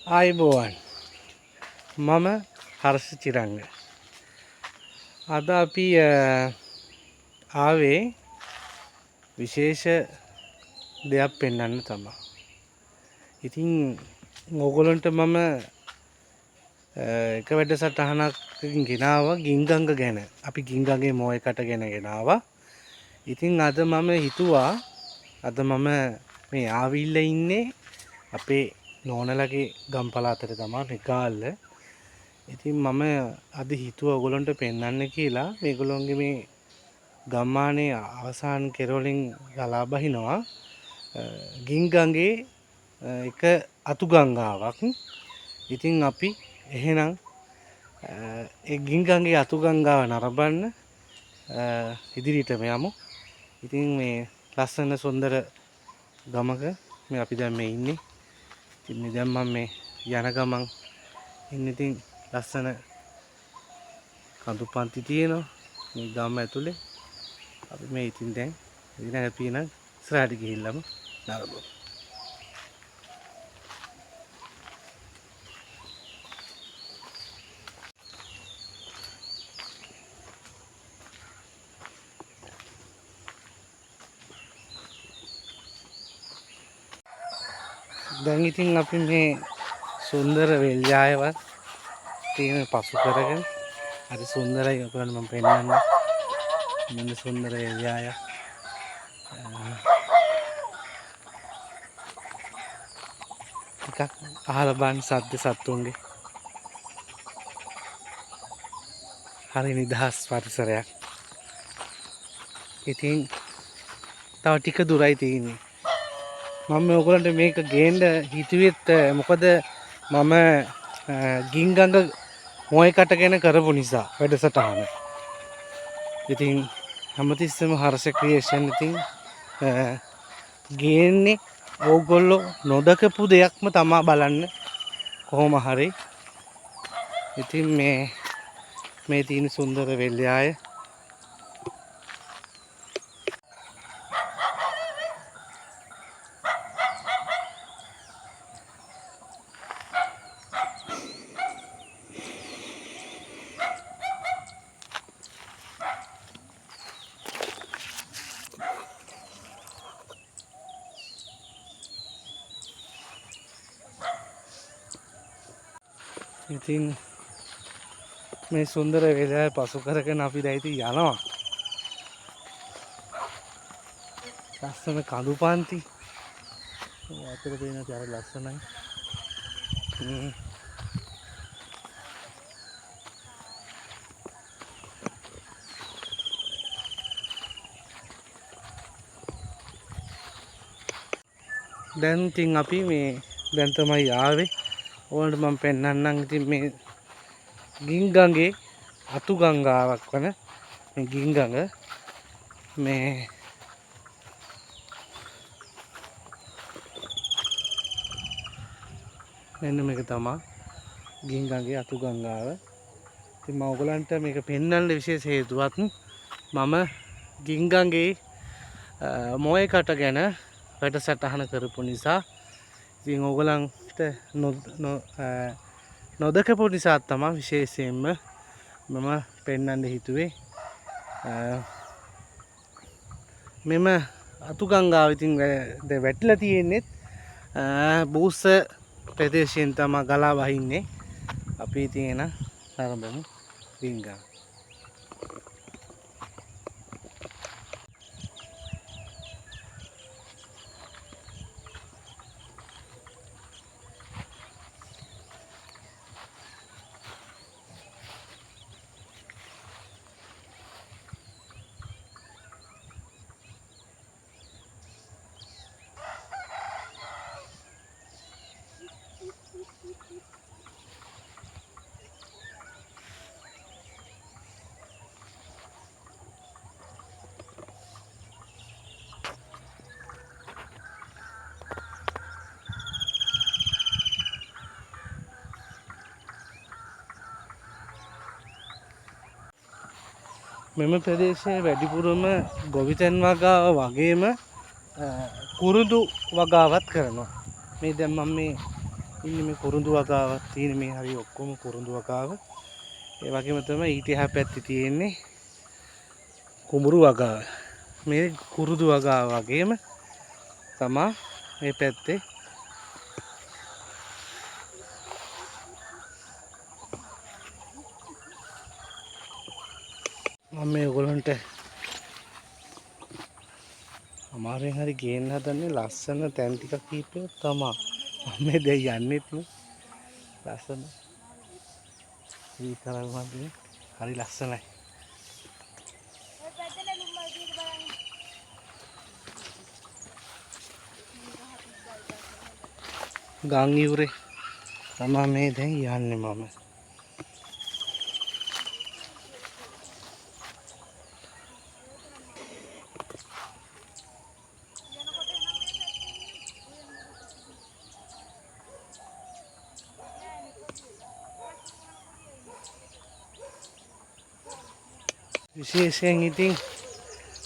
ආයිබෝවන් මම හර්ෂ චිරංග. අද අපි ආවේ විශේෂ දෙයක් පෙන්වන්න තමයි. ඉතින් ඕගොල්ලන්ට මම එක වැඩසටහනකින් ගෙනාවා ගින්ගංග ගැන. අපි ගින්ගංගේ මොයකට ගැන ගෙනාවා. ඉතින් අද මම හිතුවා අද මම මේ ආවිල්ලා ඉන්නේ අපේ නෝනලගේ ගම් පළාතට තමයි නිකාල්ල. ඉතින් මම අද හිතුවා ඔයගොල්ලන්ට පෙන්වන්න කියලා මේගොල්ලෝගේ මේ ගම්මානේ අවසාන කෙරවලින් ගලා බහිනවා ගින්ගංගේ එක අතු ගංගාවක්. ඉතින් අපි එහෙනම් ඒ ගින්ගංගේ අතු ගංගාව නරඹන්න ඉදිරියටම යමු. ඉතින් මේ ලස්සන සුන්දර ගමක මේ අපි දැන් මේ ඉන්නේ. ඉතින් දැන් මම මේ යන ගමන් ඉන්නේ. ඉතින් ලස්සන කඳු පන්ති තියෙනවා මේ ගම ඇතුලේ. අපි මේ ඉතින් දැන් ඉතින් අපි නම් ඉස්සරහට ගිහිල්ලාම නරඹමු. දැන් ඉතින් අපි මේ සුන්දර වෙල්යායවත් තියෙන පසු කරගෙන හරි සුන්දරයි. ඔයගොල්ලන්ට මම පෙන්නන්න මෙන්න සුන්දර වෙල්යාය. ටිකක් අහලා බලන්න සද්ද සත්තුන්ගේ හරි නිදහස් පරිසරයක්. ඉතින් තව ටික දුරයි තියෙන්නේ. මම ඔයගොල්ලන්ට මේක ගේන්න හිතුවෙත් මොකද මම ගින්ගංග මොයකට ගැන කරපු නිසා වැඩසටහන. ඉතින් හැමතිස්සෙම හර්ෂ ක්‍රියේෂන් ඉතින් ගේන්නේ ඕගොල්ලෝ නොදකපු දෙයක්ම තමා බලන්න කොහොම හරි. ඉතින් මේ තියෙන සුන්දර වෙල්යාය ඉතින් මේ සුන්දර වෙලාව පසු කරගෙන අපි දැන් ඉතින් යනවා. ලස්සන කඳු පන්ති. අතට පේන තියර ලස්සනයි. දැන් ඉතින් අපි මේ දැන් තමයි ආවේ. ඕනට මම පෙන්නන්නම්. ඉතින් මේ ගින්ගංගේ අතු ගංගාවක් වන මේ ගින්ගඟ මේ මෙන්න මේක තමයි ගින්ගංගේ අතු ගංගාව. ඉතින් මම ඔයගලන්ට මේක පෙන්වන්න විශේෂ හේතුවක් මම ගින්ගංගේ මොයකට ගැන වැඩසටහන කරපු නිසා. ඉතින් ඔයගලන්ට නොදකපු නිසා තමයි විශේෂයෙන්ම මම පෙන්වන්න හිතුවේ. මෙම අතු ගංගාව ඉතින් වැටිලා තියෙන්නේ බූස්ස ප්‍රදේශයෙන් තමයි ගලා වහින්නේ. අපි ඉතින් එන නරඹමු ගින්ගං. මෙම ප්‍රදේශයේ වැඩිපුරම ගොවිතැන් වගාව වගේම කුරුඳු වගාවත් කරනවා. මේ දැන් මම මේ ඉන්නේ මේ කුරුඳු වගාවක් තියෙන මේ හරිය ඔක්කොම කුරුඳු වගාව. ඒ වගේම තමයි ඊට එහා පැත්තේ තියෙන්නේ කුඹුරු වගාව. මේ කුරුඳු වගාව වගේම තමයි මේ පැත්තේ මම මේ ඔයගොල්ලන්ට අමාරුවෙන් හරි ගේන්න හදන්නේ ලස්සන තැන් ටිකක් කීපයක් තමයි. මම මේ දැන් යන්නෙත් නේ ලස්සන විතරක්මදී හරි ලස්සනයි. ගම් ඉවුරේ තමයි මේ දැන් යන්නේ මම. විශේෂයෙන් ඉතින්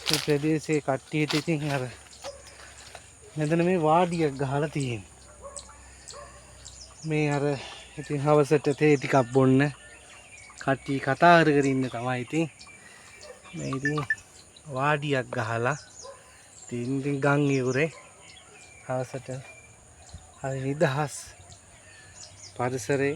මේ ප්‍රදේශයේ කට්ටියට ඉතින් අර මෙතන මේ වාඩියක් ගහලා තියෙනවා. මේ අර ඉතින් හවසට තේ ටිකක් බොන්න කට්ටිය කතා කර ඉන්න තමයි ඉතින් මේ ඉතින් වාඩියක් ගහලා ඉතින් ගම් ඉවුරේ හවසට හරි නිදහස් පරිසරේ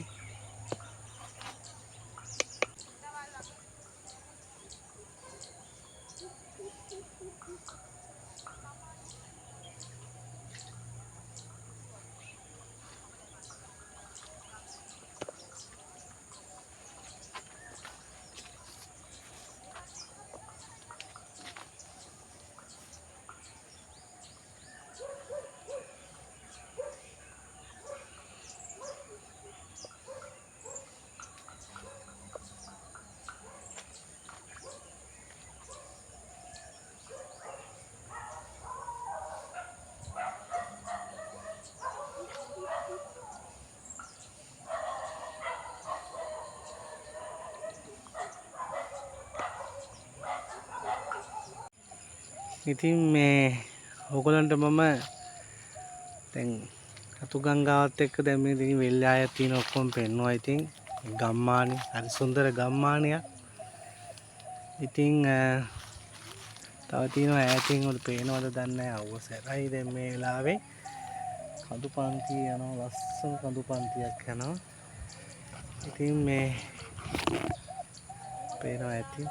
ඉතින් මේ ඕගොල්ලන්ට මම දැන් රතු ගංගාවත් එක්ක දැන් මේ ඉතින් වෙල්යායක් තියෙන ඔක්කොම පෙන්වුවා. ඉතින් ගම්මානේ හරි සුන්දර ගම්මානයක්. ඉතින් තව තියෙනවා ඈතින් උඩ පේනවද දන්නේ නැහැ. අවුව සැරයි දැන් මේ වෙලාවේ කඳු පන්තිය යනවා. ලස්සන කඳු පන්තියක් යනවා. ඉතින් මේ පේනවා ඇති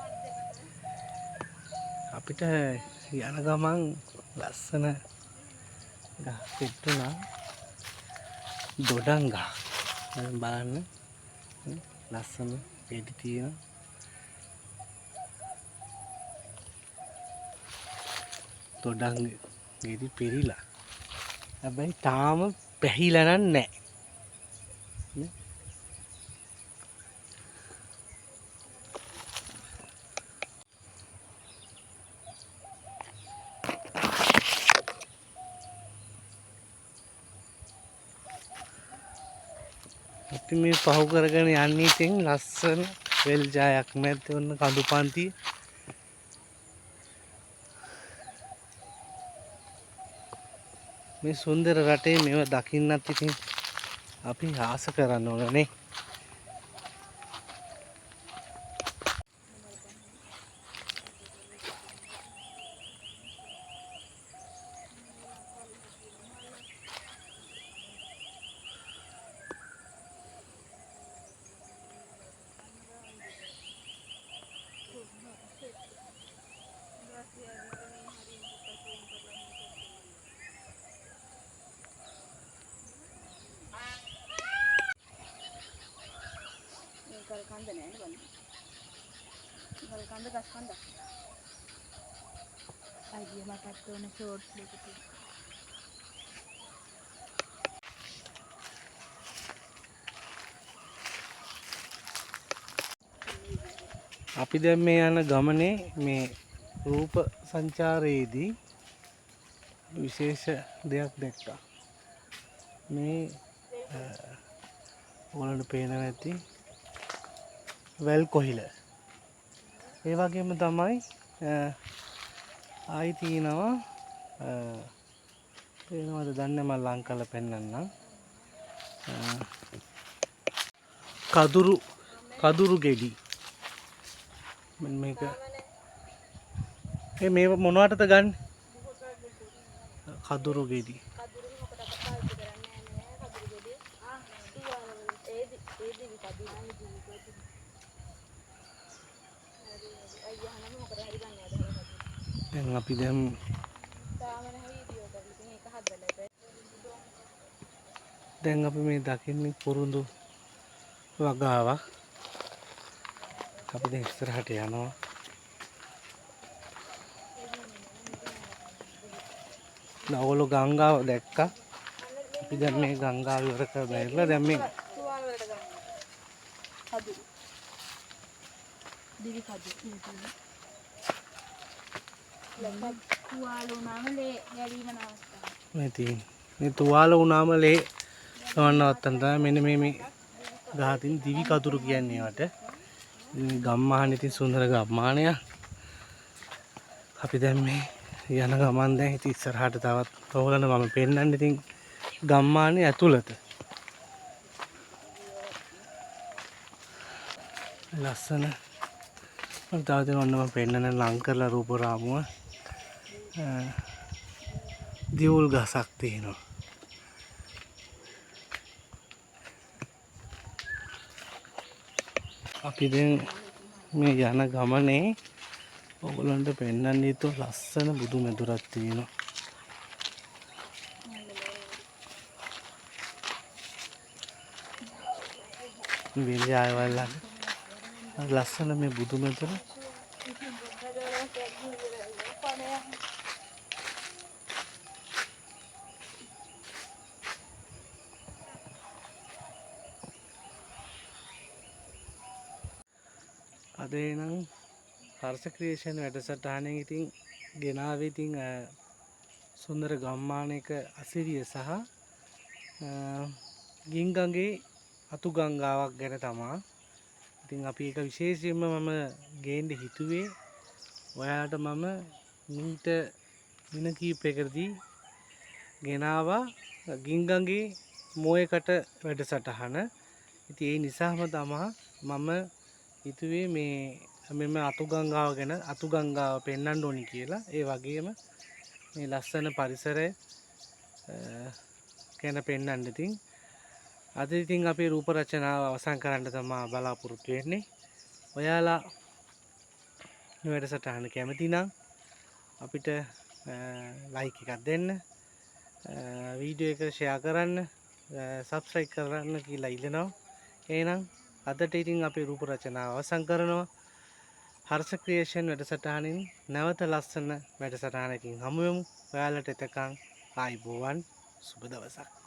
අපිට යන ගමන් ලස්සන ගහ පෙට්ටුනා දොඩම් ගහ බලන්න ලස්සන පෙටි තියෙන දොඩම් ගෙඩි පෙරිලා හැබැයි තාම පැහිලා නැහැ. ඉතින් මේ පහු කරගෙන යන්නේ ඉතින් ලස්සන වෙල් ජායක් මැද්දේ ඔන්න කඳු පන්තිය. මේ සුන්දර රටේ මේව දකින්නත් ඉතින් අපි ආස කරන්න ඕනනේ. ගල්කන්ද නෑ නේ බන්නේ. ගල්කන්ද ගස්කන්ද. අයිය මටත් ඕන ෂෝට්ස් දෙකක්. අපි දැන් මේ යන ගමනේ මේ රූප සංචාරයේදී විශේෂ දෙයක් දැක්කා. මේ ඕලන්ට පේනවා ඇති වැල් කොහිල. ඒ වගේම තමයි ආයි තියෙනවා පේනවද දන්නේ මම ලං කරලා පෙන්නන්නම්. කදුරු ගෙඩි මේක මේ මොනවටද ගන්න කදුරු ගෙඩි කදුරු මොකට අප පාවිච්චි කරන්නේ නෑ කදුරු ගෙඩිය. තුවාල වල ඒ දිවි කදුරු. අයියා නම් මොකද හරි ගන්නවද හර කදුරු. දැන් අපි දැන් තාම නැහැ වීඩියෝ කරලා. ඉතින් ඒක හදලා ඉතින් දැන් අපි මේ දකින්නේ පුරුදු වගාවක්. අපි දැන් ඉස්සරහට යනවා. නවල ගංගාව දැක්කා. අපි දැන් මේ ගංගාව ඉවර කරලා ඉවරලා දැන් මේ තුවාල වලට ගන්නවා. කදුරු. දිවි කදුරු. ලක්ක තුවාල උනාම ලේ ගැලීම නවත්තනවා. මේ තියෙන මේ තුවාල වුණාම ලේ නවත්තන්න තමයි මෙන්න මේ ගහතින් දිවි කතුරු කියන්නේ වට. ඉතින් ගම්මාන ඉතින් සුන්දර ගම්මානයක්. අපි දැන් මේ යන ගමන් දැන් ඉතින් ඉස්සරහට තවත් ඔයගොල්ලන්ට මම පෙන්නන්න ඉතින් ගම්මානේ ඇතුළත. ලස්සන මම තව දෙන ඔන්න මම පෙන්නන්න ලං කරලා රූප රාමුව දියුල් ගසක් තියෙනවා. අපි දැන් මේ යන ගමනේ ඔයගොල්ලන්ට පෙන්වන්න යුතු ලස්සන බුදු මෙදුරක් තියෙනවා. මේ ආයවල ලස්සන මේ බුදු මෙදුර අද එනම් හර්ෂ ක්‍රියේෂන් වැඩසටහනෙන් ඉතින් ගෙනාවේ ඉතින් සුන්දර ගම්මානයක අසිරිය සහ ගින්ගඟේ අතු ගංගාවක් ගැන තමා. ඉතින් අපි ඒක විශේෂයෙන්ම මම ගේන්න හිතුවේ ඔයාලට මම මීට දින කීපයකදී ගෙනාවා ගින්ගඟේ මෝයකට වැඩසටහන. ඉතින් ඒ නිසාම තමා මම හිතුවේ මේ මෙම අතු ගංගාව ගැන අතු ගංගාව පෙන්වන්න ඕනි කියලා. ඒ වගේම මේ ලස්සන පරිසරය ගැන පෙන්වන්න. ඉතින් අද ඉතින් අපේ රූප රචනාව අවසන් කරන්න තමයි බලාපොරොත්තු වෙන්නේ. ඔයාලා මේ වැඩසටහන කැමති නම් අපිට ලයික් එකක් දෙන්න, වීඩියෝ එක ෂෙයා කරන්න, සබ්ස්ක්‍රයිබ් කරන්න කියලා ඉල්ලනවා. එහෙනම් අදට ඉතින් අපේ රූප රචනාව අවසන් කරනවා. හර්ෂ ක්‍රියේෂන් වැඩසටහනින් නැවත ලස්සන වැඩසටහනකින් හමු වෙමු. ඔයාලට එතකන් ආයිබෝවන් සුබ දවසක්.